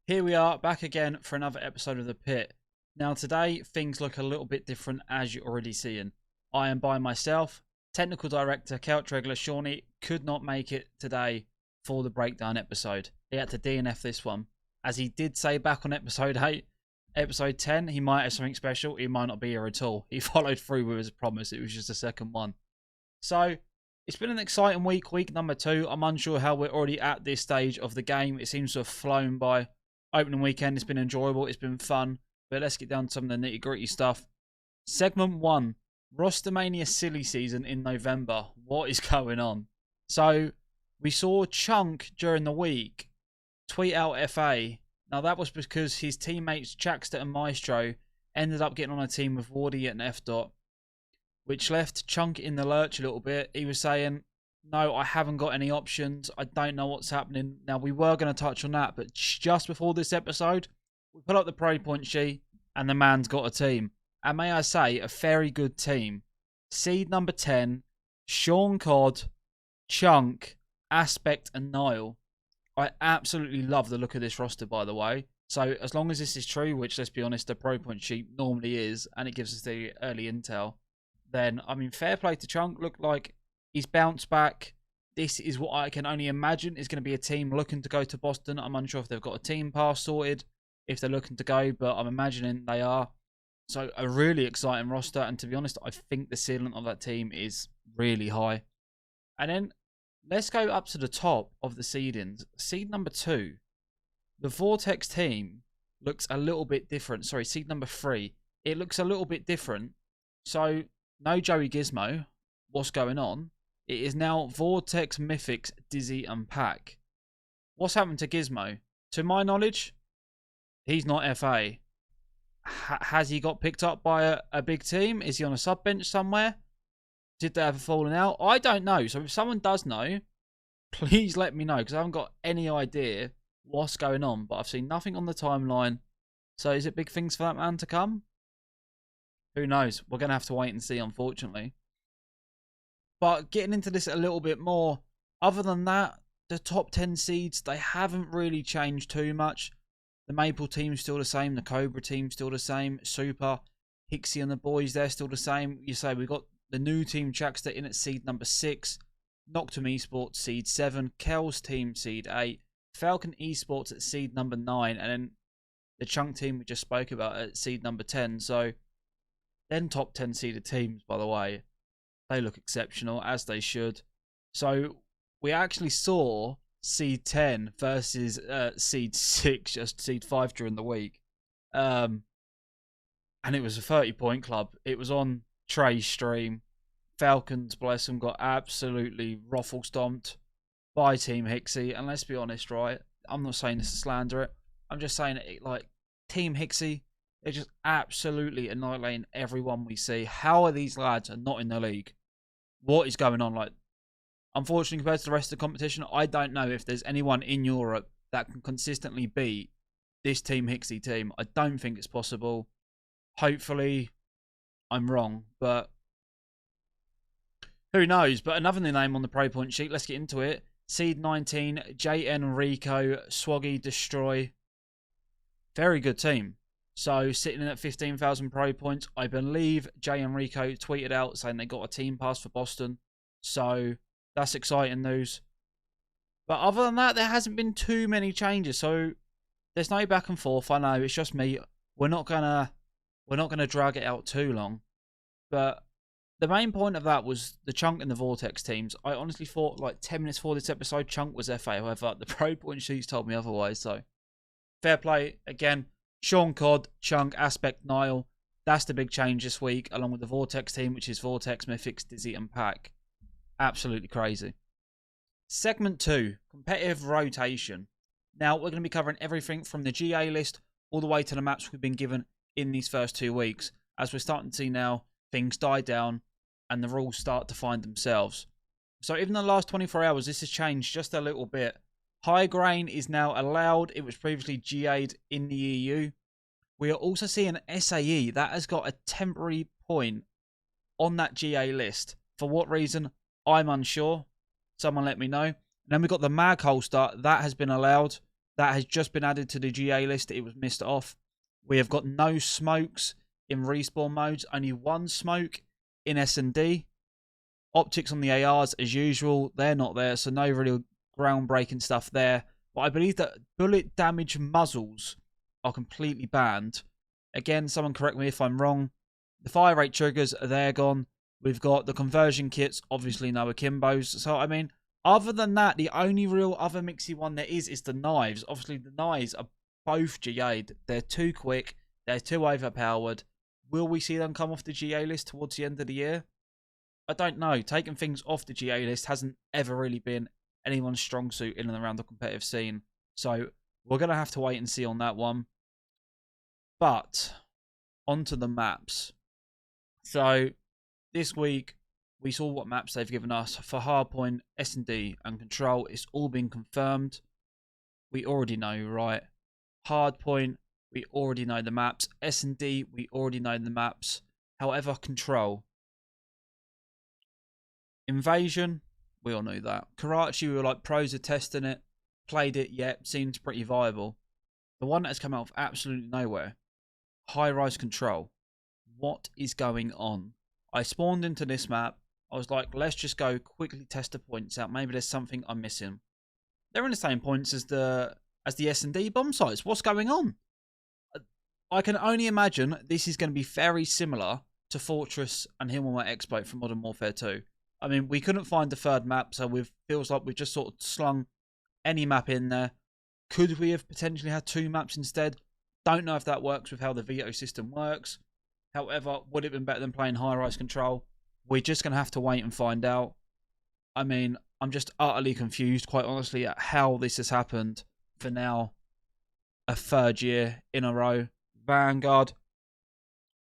Here we are back again for another episode of The Pit. Now today things look a little bit different as you're already seeing. I am by myself. Technical director Couch Regular Seanyy could not make it today for the breakdown episode. He had to DNF this one. As he did say back on episode 8, episode 10, he might have something special. He might not be here at all. He followed through with his promise. It was just the second one. So it's been an exciting week number 2. I'm unsure how we're already at this stage of the game. It seems to have flown by. Opening weekend, it's been enjoyable, it's been fun, but let's get down to some of the nitty gritty stuff. Segment 1, Rostermania silly season in November. What is going on? So, we saw Chunk during the week tweet out FA. Now, that was because his teammates Chaxter and Maestro ended up getting on a team with Wardy and F. Which left Chunk in the lurch a little bit. He was saying, no, I haven't got any options. I don't know what's happening. Now, we were going to touch on that, but just before this episode, we put up the pro point sheet, and the man's got a team. And may I say, a very good team. Seed number 10, Sean Codd, Chunk, Aspect, and Niall. I absolutely love the look of this roster, by the way. So, as long as this is true, which, let's be honest, the pro point sheet normally is, and it gives us the early intel, then, I mean, fair play to Chunk. Looked like he's bounced back. This is what I can only imagine is going to be a team looking to go to Boston. I'm unsure if they've got a team pass sorted, if they're looking to go, but I'm imagining they are. So a really exciting roster. And to be honest, I think the ceiling of that team is really high. And then let's go up to the top of the seedings. Seed number 2. The Vortex team looks a little bit different. Sorry, seed number 3. It looks a little bit different. So no Joey Gizmo. What's going on? It is now Vortex, Mythics, Dizzy, and Pack. What's happened to Gizmo? To my knowledge, he's not FA. Has he got picked up by a big team? Is he on a sub bench somewhere? Did they have a falling out? I don't know. So if someone does know, please let me know, because I haven't got any idea what's going on. But I've seen nothing on the timeline. So is it big things for that man to come? Who knows? We're going to have to wait and see, unfortunately. But getting into this a little bit more, other than that, the top 10 seeds, they haven't really changed too much. The Maple team's still the same. The Cobra team's still the same. Super, Hixie and the boys, they're still the same. You say we've got the new team Chaxter in at seed number 6. Noctum Esports seed 7. Kel's team seed 8. Falcon Esports at seed number 9. And then the Chunk team we just spoke about at seed number 10. So, then top 10 seeded teams, by the way. They look exceptional, as they should. So, we actually saw seed 10 versus seed 6, just seed 5 during the week. And it was a 30-point club. It was on Trey's stream. Falcons, bless them, got absolutely ruffle-stomped by Team Hixie. And let's be honest, right? I'm not saying this to slander it. I'm just saying it like Team Hixie, they're just absolutely annihilating everyone we see. How are these lads not in the league? What is going on? Like, unfortunately, compared to the rest of the competition, I don't know if there's anyone in Europe that can consistently beat this Team Hixie team. I don't think it's possible. Hopefully, I'm wrong, but who knows? But another new name on the pro point sheet. Let's get into it. Seed 19, JN Rico, Swaggy, Destroy. Very good team. So, sitting in at 15,000 pro points, I believe Jay and Rico tweeted out saying they got a team pass for Boston. So, that's exciting news. But other than that, there hasn't been too many changes. So, there's no back and forth. I know, it's just me. We're not gonna drag it out too long. But the main point of that was the Chunk and the Vortex teams. I honestly thought, like, 10 minutes before this episode, Chunk was FA. However, the pro point sheets told me otherwise. So, fair play. Again, Sean Codd, Chunk, Aspect, Niall. That's the big change this week, along with the Vortex team, which is Vortex, Mythics, Dizzy, and Pack. Absolutely crazy. Segment 2, competitive rotation. Now, we're going to be covering everything from the GA list all the way to the maps we've been given in these first 2 weeks. As we're starting to see now, things die down and the rules start to find themselves. So even in the last 24 hours, this has changed just a little bit. High grain is now allowed. It was previously GA'd in the EU. We are also seeing SAE. That has got a temporary point on that GA list. For what reason? I'm unsure. Someone let me know. And then we've got the mag holster. That has been allowed. That has just been added to the GA list. It was missed off. We have got no smokes in respawn modes. Only one smoke in S&D. Optics on the ARs, as usual, they're not there. So no real groundbreaking stuff there. But I believe that bullet damage muzzles are completely banned. Again, someone correct me if I'm wrong. The fire rate triggers, they're gone. We've got the conversion kits, obviously no akimbos. So, I mean, other than that, the only real other mixy one there is the knives. Obviously, the knives are both GA'd. They're too quick. They're too overpowered. Will we see them come off the GA list towards the end of the year? I don't know. Taking things off the GA list hasn't ever really been anyone's strong suit in and around the competitive scene. So, we're going to have to wait and see on that one. But, onto the maps. So, this week, we saw what maps they've given us for Hardpoint, S&D, and Control. It's all been confirmed. We already know, right? Hardpoint, we already know the maps. S&D, we already know the maps. However, Control. Invasion, we all knew that. Karachi, we were like, pros are testing it. Played it, yet seems pretty viable. The one that has come out of absolutely nowhere. High-rise Control. What is going on? I spawned into this map. I was like, let's just go quickly test the points out. Maybe there's something I'm missing. They're in the same points as the S&D bomb sites. What's going on? I can only imagine this is going to be very similar to Fortress and Hillmore Expo from Modern Warfare 2. I mean, we couldn't find the third map, so it feels like we've just sort of slung any map in there. Could we have potentially had two maps instead? Don't know if that works with how the veto system works. However, would it have been better than playing high-rise Control? We're just going to have to wait and find out. I mean, I'm just utterly confused, quite honestly, at how this has happened for now. A third year in a row. Vanguard,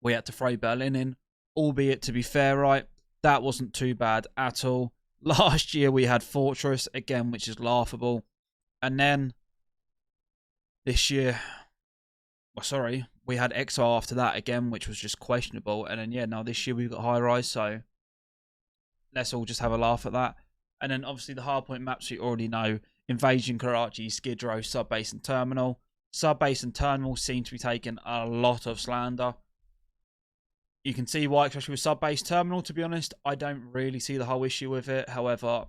we had to throw Berlin in. Albeit, to be fair, right, that wasn't too bad at all. Last year, we had Fortress, again, which is laughable. And then, this year, well, sorry, we had Exile after that again, which was just questionable. And then, yeah, now this year we've got High Rise, so let's all just have a laugh at that. And then, obviously, the hardpoint maps we already know. Invasion, Karachi, Skid Row, Subbase and Terminal. Subbase and Terminal seem to be taking a lot of slander. You can see why, especially with Subbase Terminal, to be honest. I don't really see the whole issue with it. However,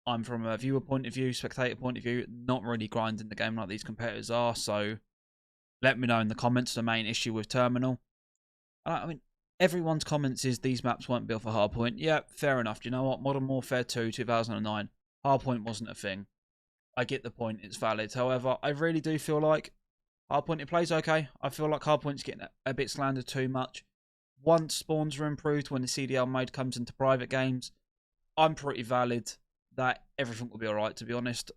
I'm from a viewer point of view, spectator point of view, not really grinding the game like these competitors are. So, let me know in the comments the main issue with Terminal. I mean, everyone's comments is these maps weren't built for Hardpoint. Yeah, fair enough. Do you know what? Modern Warfare 2, 2009, Hardpoint wasn't a thing. I get the point. It's valid. However, I really do feel like Hardpoint, it plays okay. I feel like Hardpoint's getting a bit slandered too much. Once spawns are improved, when the CDL mode comes into private games, I'm pretty valid that everything will be alright, to be honest.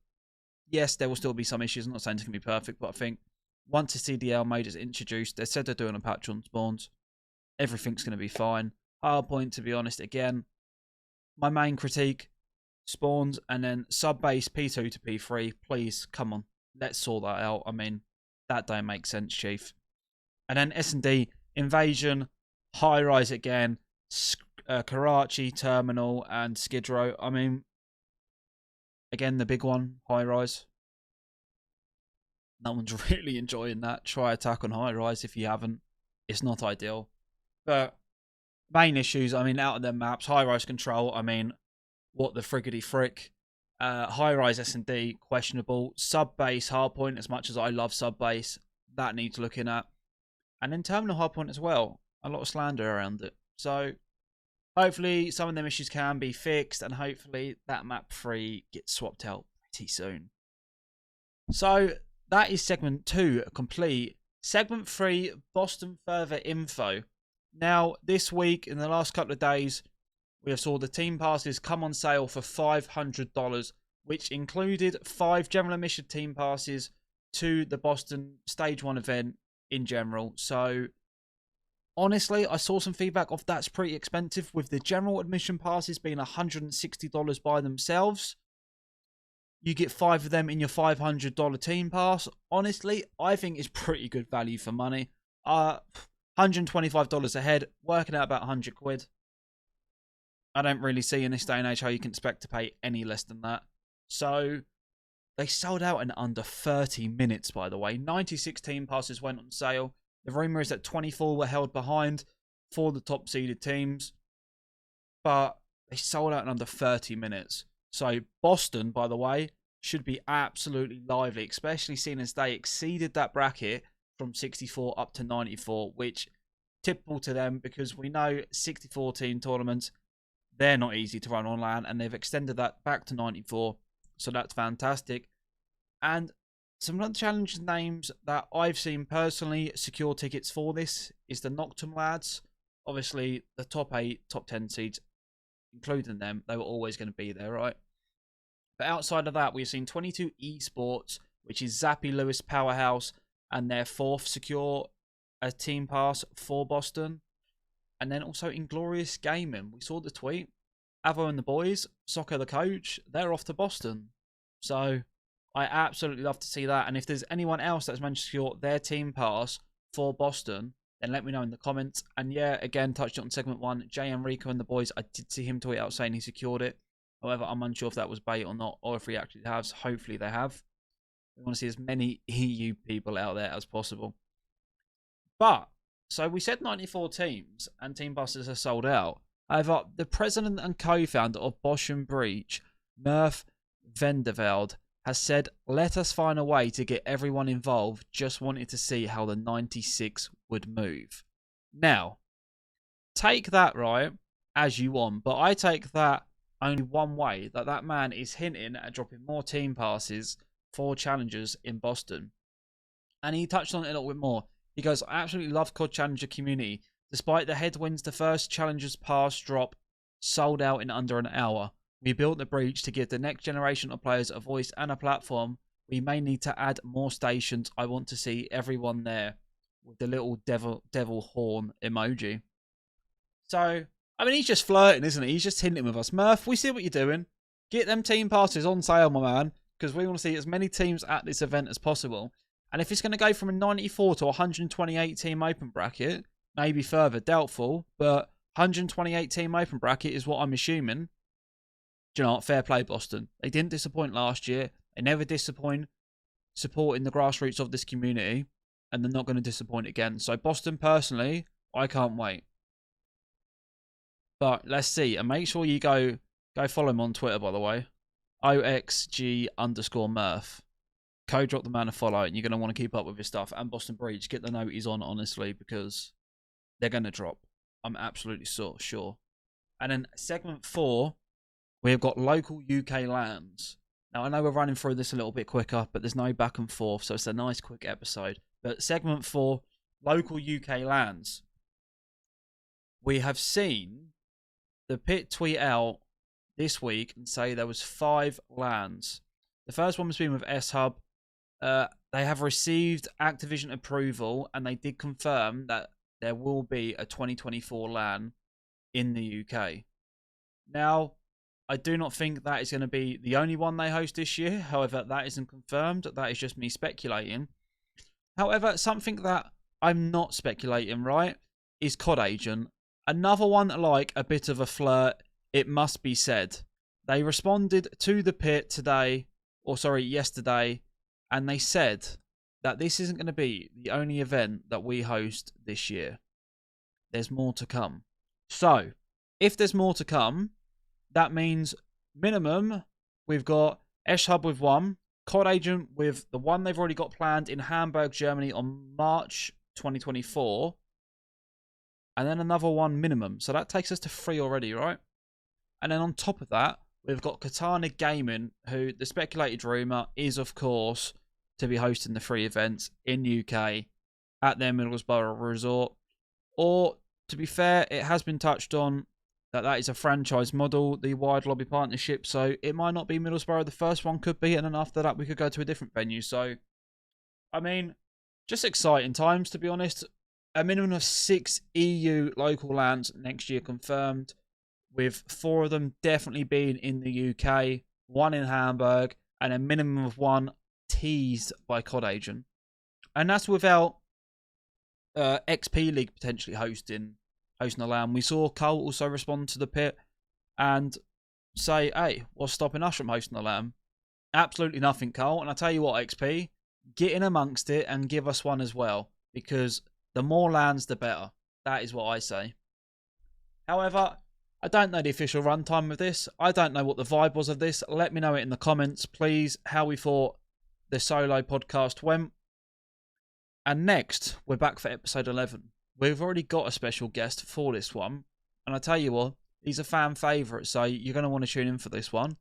Yes, there will still be some issues. I'm not saying it's going to be perfect, but I think once the CDL mode is introduced, they said they're doing a patch on spawns. Everything's going to be fine. Hardpoint, to be honest, again, my main critique, spawns and then sub-base P2 to P3. Please, come on. Let's sort that out. I mean, that don't make sense, Chief. And then S&D, Invasion, High Rise again, Karachi, Terminal, and Skid Row. I mean, again, the big one, High Rise. No one's really enjoying that. Try attack on High Rise if you haven't. It's not ideal. But main issues, I mean, out of their maps, High Rise Control, I mean, what the friggity frick. High Rise S&D, questionable. Sub-base Hardpoint, as much as I love Sub-base, that needs looking at. And then Terminal Hardpoint as well. A lot of slander around it. So, hopefully, some of them issues can be fixed, and hopefully, that map 3 gets swapped out pretty soon. So, that is segment 2 complete. Segment 3, Boston further info. Now, this week, in the last couple of days, we have saw the team passes come on sale for $500, which included 5 general admission team passes to the Boston Stage 1 event in general. So, honestly, I saw some feedback of that's pretty expensive, with the general admission passes being $160 by themselves. You get 5 of them in your $500 team pass. Honestly, I think it's pretty good value for money. $125 a head, working out about 100 quid. I don't really see in this day and age how you can expect to pay any less than that. So, They sold out in under 30 minutes, by the way. 96 team passes went on sale. The rumour is that 24 were held behind for the top seeded teams. But they sold out in under 30 minutes. So Boston, by the way, should be absolutely lively, especially seeing as they exceeded that bracket from 64 up to 94, which typical to them because we know 64 team tournaments, they're not easy to run on LAN, and they've extended that back to 94. So that's fantastic. And some other challenge names that I've seen personally secure tickets for this is the Noctum lads. Obviously, the top 8, top 10 seeds, including them, they were always going to be there, right? But outside of that, we've seen 22 Esports, which is Zappy Lewis Powerhouse, and their 4th secure a team pass for Boston. And then also Inglorious Gaming. We saw the tweet. Avo and the boys, Soccer the coach, they're off to Boston. So I absolutely love to see that. And if there's anyone else that's managed to secure their team pass for Boston, then let me know in the comments. And yeah, again, touched it on segment 1. Jay Enrico and the boys, I did see him tweet out saying he secured it. However, I'm unsure if that was bait or not, or if he actually has. Hopefully they have. We want to see as many EU people out there as possible. But, so we said 94 teams and team passes are sold out. However, the president and co-founder of Botson Stage, Murph Venderveld, has said, let us find a way to get everyone involved. Just wanted to see how the 96 would move. Now, take that, right, as you want. But I take that only one way, that man is hinting at dropping more team passes for challengers in Boston. And he touched on it a little bit more. He goes, I absolutely love COD Challenger community. Despite the headwinds, the first Challengers Pass drop sold out in under an hour. We built the breach to give the next generation of players a voice and a platform. We may need to add more stations. I want to see everyone there, with the little devil horn emoji. So, I mean, he's just flirting, isn't he? He's just hinting with us. Murph, we see what you're doing. Get them team passes on sale, my man, because we want to see as many teams at this event as possible. And if it's going to go from a 94 to 128 team open bracket, maybe further, doubtful, but 128 team open bracket is what I'm assuming. Do you know what? Fair play, Boston. They didn't disappoint last year. They never disappoint supporting the grassroots of this community, and they're not going to disappoint again. So Boston, personally, I can't wait. But let's see. And make sure you go follow him on Twitter, by the way. OXG_Murph. Code drop the man a follow, and you're going to want to keep up with his stuff. And Boston Breach, get the note he's on, honestly, because they're going to drop. I'm absolutely sure. And then segment 4, we've got local UK lands. Now, I know we're running through this a little bit quicker, but there's no back and forth, so it's a nice quick episode. But segment 4, local UK lands. We have seen the pit tweet out this week and say there was 5 lands. The first one was been with S-Hub. They have received Activision approval, and they did confirm that there will be a 2024 LAN in the UK. Now, I do not think that is going to be the only one they host this year. However, that isn't confirmed. That is just me speculating. However, something that I'm not speculating, right, is COD Agent. Another one like a bit of a flirt, it must be said. They responded to the pit yesterday, and they said that this isn't going to be the only event that we host this year. There's more to come. So, if there's more to come, that means minimum, we've got S-Hub with 1, COD Agent with the one they've already got planned in Hamburg, Germany on March 2024, and then another one minimum. So that takes us to 3 already, right? And then on top of that, we've got Katana Gaming, who the speculated rumour is, of course, to be hosting the 3 events in UK at their Middlesbrough resort. Or, to be fair, it has been touched on that is a franchise model, the wide lobby partnership. So it might not be Middlesbrough. The first one could be, and then after that we could go to a different venue. So, I mean, just exciting times, to be honest. A minimum of 6 EU local lands next year confirmed, with 4 of them definitely being in the UK, 1 in Hamburg, and a minimum of 1 teased by COD Agent. And that's without XP League potentially hosting the LAN. We saw Cole also respond to the pit and say, hey, what's stopping us from hosting the LAN? Absolutely nothing, Cole. And I tell you what, XP, get in amongst it and give us one as well, because the more lands, the better. That is what I say. However, I don't know the official runtime of this. I don't know what the vibe was of this. Let me know it in the comments, please, how we thought the solo podcast went. And next, we're back for episode 11. We've already got a special guest for this one. And I tell you what, he's a fan favourite, so you're going to want to tune in for this one.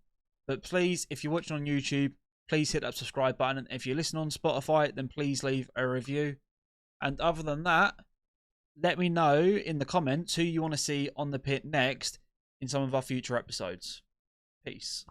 But please, if you're watching on YouTube, please hit that subscribe button. And if you listen on Spotify, then please leave a review. And other than that, let me know in the comments who you want to see on the pit next in some of our future episodes. Peace.